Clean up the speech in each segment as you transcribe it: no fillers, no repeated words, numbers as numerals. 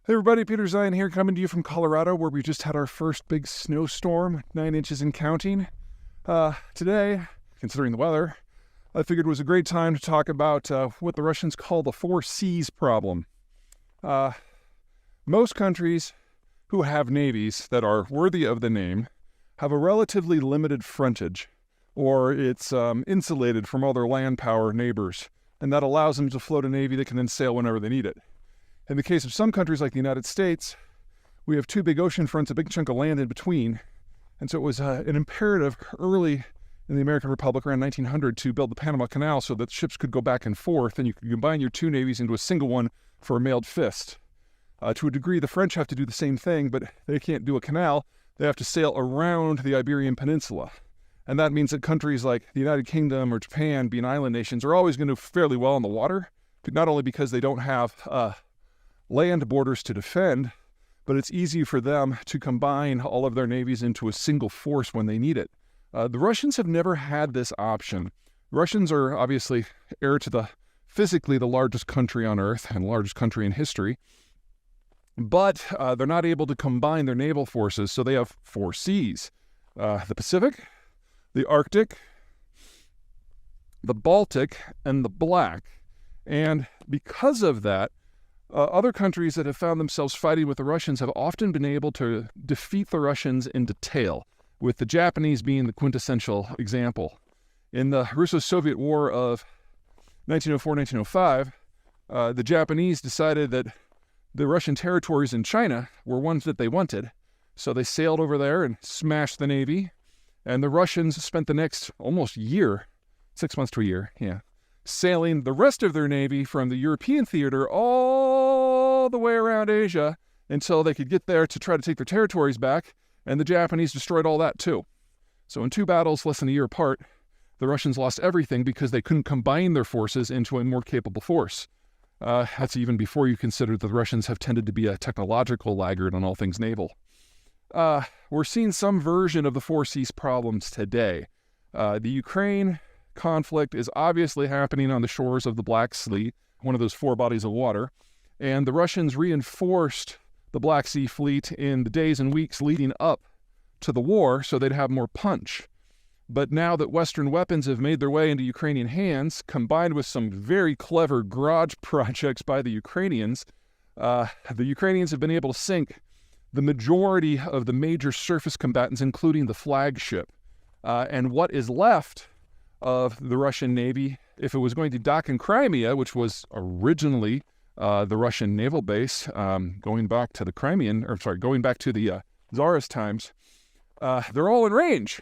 Hey everybody, Peter Zeihan here, coming to you from Colorado, where we just had our first big snowstorm, 9 inches and counting. Today, considering the weather, I figured it was a great time to talk about what the Russians call the 4Cs problem. Most countries who have navies that are worthy of the name have a relatively limited frontage, or it's insulated from other land power neighbors, and that allows them to float a navy that can then sail whenever they need it. In the case of some countries like the United States, we have two big ocean fronts, a big chunk of land in between, and so it was an imperative early in the American Republic around 1900 to build the Panama Canal so that ships could go back and forth, and you could combine your two navies into a single one for a mailed fist. To a degree, the French have to do the same thing, but they can't do a canal. They have to sail around the Iberian Peninsula. And that means that countries like the United Kingdom or Japan, being island nations, are always going to do fairly well on the water, not only because they don't have land borders to defend, but it's easy for them to combine all of their navies into a single force when they need it. The Russians have never had this option. Russians are obviously heir to physically the largest country on Earth and largest country in history, but they're not able to combine their naval forces, so they have 4Cs. The Pacific, the Arctic, the Baltic, and the Black. And because of that, other countries that have found themselves fighting with the Russians have often been able to defeat the Russians in detail, with the Japanese being the quintessential example. In the Russo-Soviet War of 1904-1905, the Japanese decided that the Russian territories in China were ones that they wanted, so they sailed over there and smashed the navy, and the Russians spent the next almost year, 6 months to a year, sailing the rest of their navy from the European theater all the way around Asia until they could get there to try to take their territories back, and the Japanese destroyed all that too. So in two battles less than a year apart, the Russians lost everything because they couldn't combine their forces into a more capable force. That's even before you consider that the Russians have tended to be a technological laggard on all things naval. We're seeing some version of the 4Cs problems today. The Ukraine conflict is obviously happening on the shores of the Black Sea, one of those four bodies of water, and the Russians reinforced the Black Sea fleet in the days and weeks leading up to the war so they'd have more punch. But now that Western weapons have made their way into Ukrainian hands, combined with some very clever garage projects by the Ukrainians have been able to sink the majority of the major surface combatants, including the flagship. And what is left of the Russian Navy, if it was going to dock in Crimea, which was originally the Russian naval base, going back to the Tsarist times, they're all in range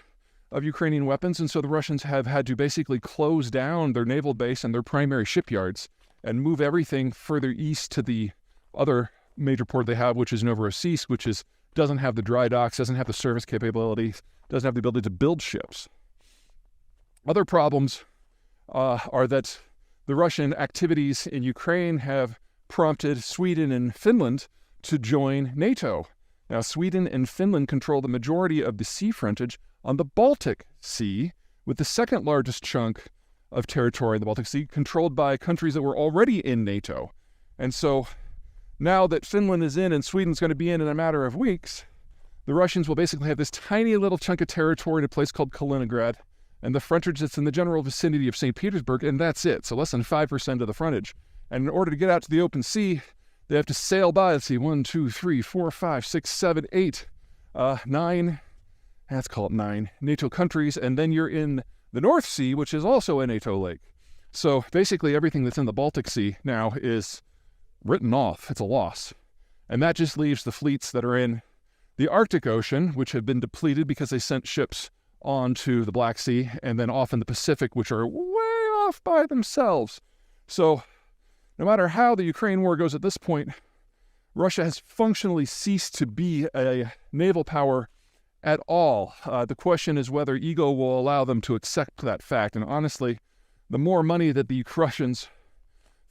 of Ukrainian weapons, and so the Russians have had to basically close down their naval base and their primary shipyards and move everything further east to the other major port they have, which is Novorossiysk, which doesn't have the dry docks, doesn't have the service capabilities, doesn't have the ability to build ships. Other problems are that the Russian activities in Ukraine have prompted Sweden and Finland to join NATO. Now, Sweden and Finland control the majority of the sea frontage on the Baltic Sea, with the second largest chunk of territory in the Baltic Sea controlled by countries that were already in NATO. And so now that Finland is in and Sweden's going to be in a matter of weeks, the Russians will basically have this tiny little chunk of territory in a place called Kaliningrad, and the frontage that's in the general vicinity of St. Petersburg, and that's it. So less than 5% of the frontage. And in order to get out to the open sea, they have to sail by, 1, 2, 3, 4, 5, 6, 7, 8, 9, let's call it 9 NATO countries, and then you're in the North Sea, which is also a NATO lake. So basically everything that's in the Baltic Sea now is written off. It's a loss. And that just leaves the fleets that are in the Arctic Ocean, which have been depleted because they sent ships onto the Black Sea, and then off in the Pacific, which are way off by themselves. So no matter how the Ukraine war goes at this point, Russia has functionally ceased to be a naval power at all. The question is whether ego will allow them to accept that fact. And honestly, the more money that the Russians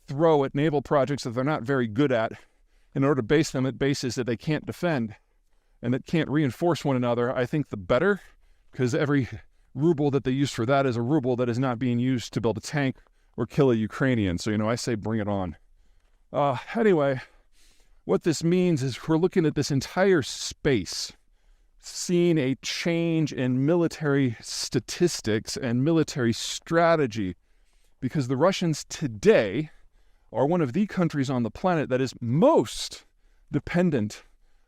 throw at naval projects that they're not very good at, in order to base them at bases that they can't defend and that can't reinforce one another, I think the better, because every ruble that they use for that is a ruble that is not being used to build a tank or kill a Ukrainian. So, I say bring it on. Anyway, what this means is we're looking at this entire space, seeing a change in military statistics and military strategy, because the Russians today are one of the countries on the planet that is most dependent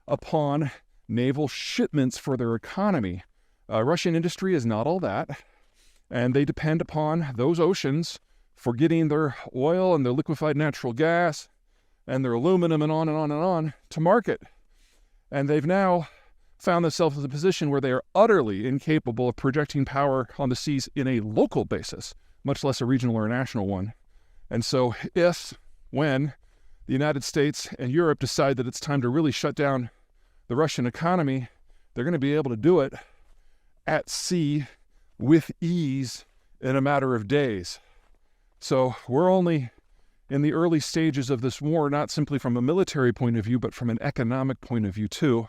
upon naval shipments for their economy. Russian industry is not all that, and they depend upon those oceans for getting their oil and their liquefied natural gas and their aluminum and on and on and on to market. And they've now found themselves in a position where they are utterly incapable of projecting power on the seas in a local basis, much less a regional or a national one. And so when the United States and Europe decide that it's time to really shut down the Russian economy, they're going to be able to do it at sea with ease in a matter of days. So we're only in the early stages of this war, not simply from a military point of view, but from an economic point of view too.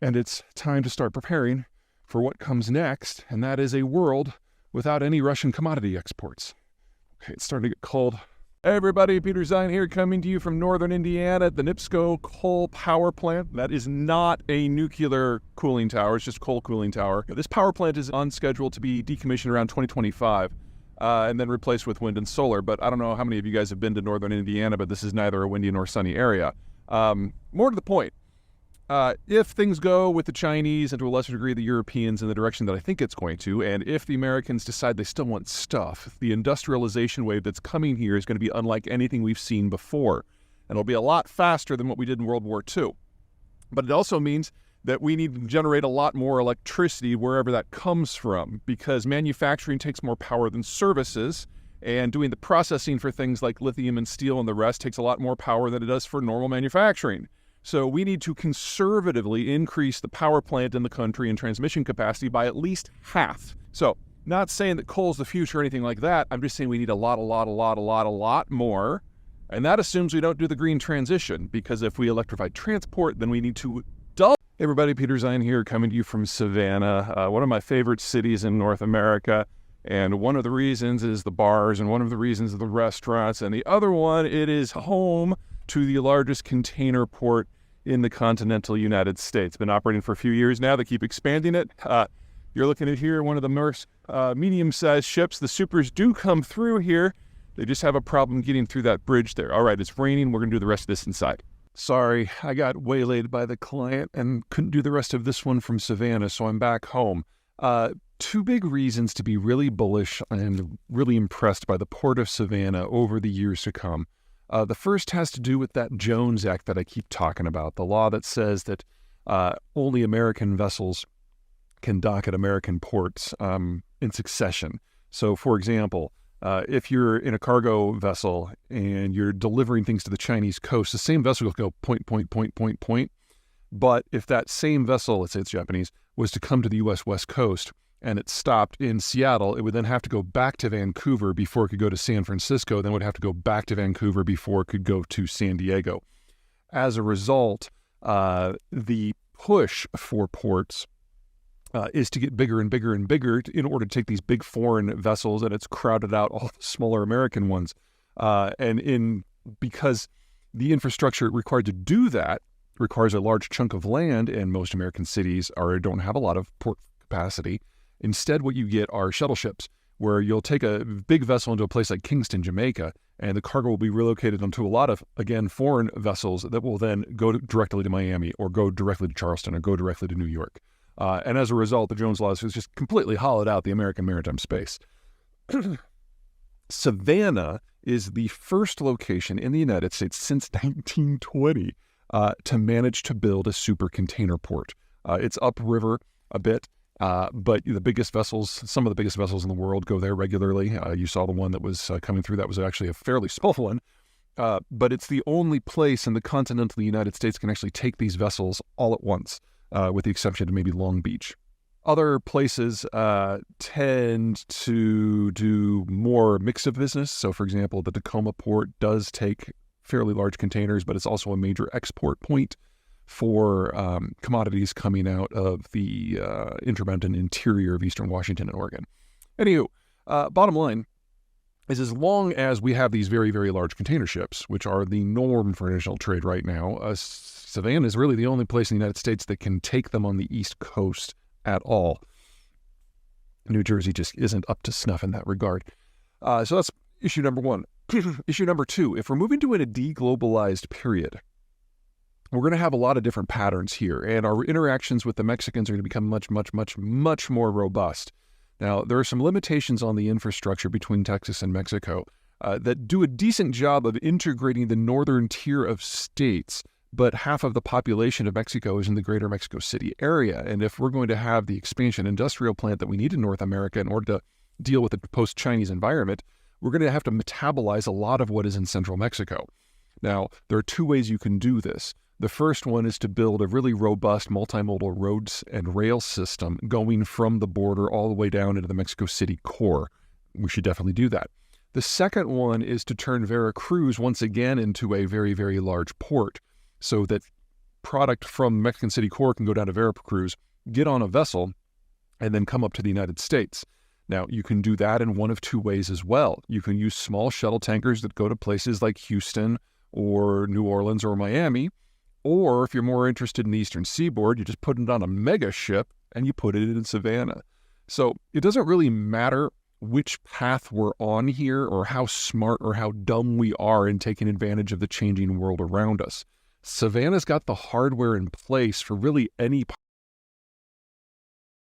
And it's time to start preparing for what comes next, and that is a world without any Russian commodity exports. Okay, it's starting to get cold. Hey everybody, Peter Zeihan here, coming to you from northern Indiana at the NIPSCO coal power plant. That is not a nuclear cooling tower, it's just a coal cooling tower. This power plant is on schedule to be decommissioned around 2025 and then replaced with wind and solar. But I don't know how many of you guys have been to northern Indiana, but this is neither a windy nor sunny area. More to the point, if things go with the Chinese and to a lesser degree the Europeans in the direction that I think it's going to, and if the Americans decide they still want stuff, the industrialization wave that's coming here is going to be unlike anything we've seen before. And it'll be a lot faster than what we did in World War II. But it also means that we need to generate a lot more electricity wherever that comes from, because manufacturing takes more power than services, and doing the processing for things like lithium and steel and the rest takes a lot more power than it does for normal manufacturing. So we need to conservatively increase the power plant in the country and transmission capacity by at least half. So not saying that coal's the future or anything like that. I'm just saying we need a lot more. And that assumes we don't do the green transition, because if we electrify transport, then we need to double. Hey everybody, Peter Zeihan here, coming to you from Savannah, one of my favorite cities in North America. And one of the reasons is the bars, and one of the reasons is the restaurants, and the other one, it is home to the largest container port in the continental United States. Been operating for a few years now. They keep expanding it. You're looking at here one of the most medium-sized ships. The supers do come through here. They just have a problem getting through that bridge there. All right, it's raining. We're going to do the rest of this inside. Sorry, I got waylaid by the client and couldn't do the rest of this one from Savannah, so I'm back home. Two big reasons to be really bullish and really impressed by the Port of Savannah over the years to come. The first has to do with that Jones Act that I keep talking about, the law that says that only American vessels can dock at American ports in succession. So, for example, if you're in a cargo vessel and you're delivering things to the Chinese coast, the same vessel will go point. But if that same vessel, let's say it's Japanese, was to come to the U.S. West Coast and it stopped in Seattle, it would then have to go back to Vancouver before it could go to San Francisco, then would have to go back to Vancouver before it could go to San Diego. As a result, the push for ports is to get bigger and bigger and bigger in order to take these big foreign vessels, and it's crowded out all the smaller American ones. Because the infrastructure required to do that requires a large chunk of land, and most American cities don't have a lot of port capacity. Instead, what you get are shuttle ships, where you'll take a big vessel into a place like Kingston, Jamaica, and the cargo will be relocated onto a lot of, again, foreign vessels that will then go directly to Miami or go directly to Charleston or go directly to New York. And as a result, the Jones Law has just completely hollowed out the American maritime space. Savannah is the first location in the United States since 1920 to manage to build a super container port. It's upriver a bit, but the biggest vessels, some of the biggest vessels in the world go there regularly. You saw the one that was coming through. That was actually a fairly small one. But it's the only place in the continental United States can actually take these vessels all at once, with the exception of maybe Long Beach. Other places tend to do more mix of business. So, for example, the Tacoma port does take fairly large containers, but it's also a major export point for commodities coming out of the intermountain interior of eastern Washington and Oregon. Anywho, bottom line, is as long as we have these very, very large container ships, which are the norm for international trade right now, Savannah is really the only place in the United States that can take them on the East Coast at all. New Jersey just isn't up to snuff in that regard. So that's issue number one. Issue number two, if we're moving to a deglobalized period, we're going to have a lot of different patterns here, and our interactions with the Mexicans are going to become much, much, much, much more robust. Now, there are some limitations on the infrastructure between Texas and Mexico that do a decent job of integrating the northern tier of states, but half of the population of Mexico is in the greater Mexico City area. And if we're going to have the expansion industrial plant that we need in North America in order to deal with the post-Chinese environment, we're going to have to metabolize a lot of what is in central Mexico. Now, there are two ways you can do this. The first one is to build a really robust multimodal roads and rail system going from the border all the way down into the Mexico City core. We should definitely do that. The second one is to turn Veracruz once again into a very, very large port so that product from Mexican City core can go down to Veracruz, get on a vessel, and then come up to the United States. Now, you can do that in one of two ways as well. You can use small shuttle tankers that go to places like Houston or New Orleans or Miami. Or if you're more interested in the Eastern Seaboard, you just put it on a mega ship and you put it in Savannah. So it doesn't really matter which path we're on here or how smart or how dumb we are in taking advantage of the changing world around us. Savannah's got the hardware in place for really any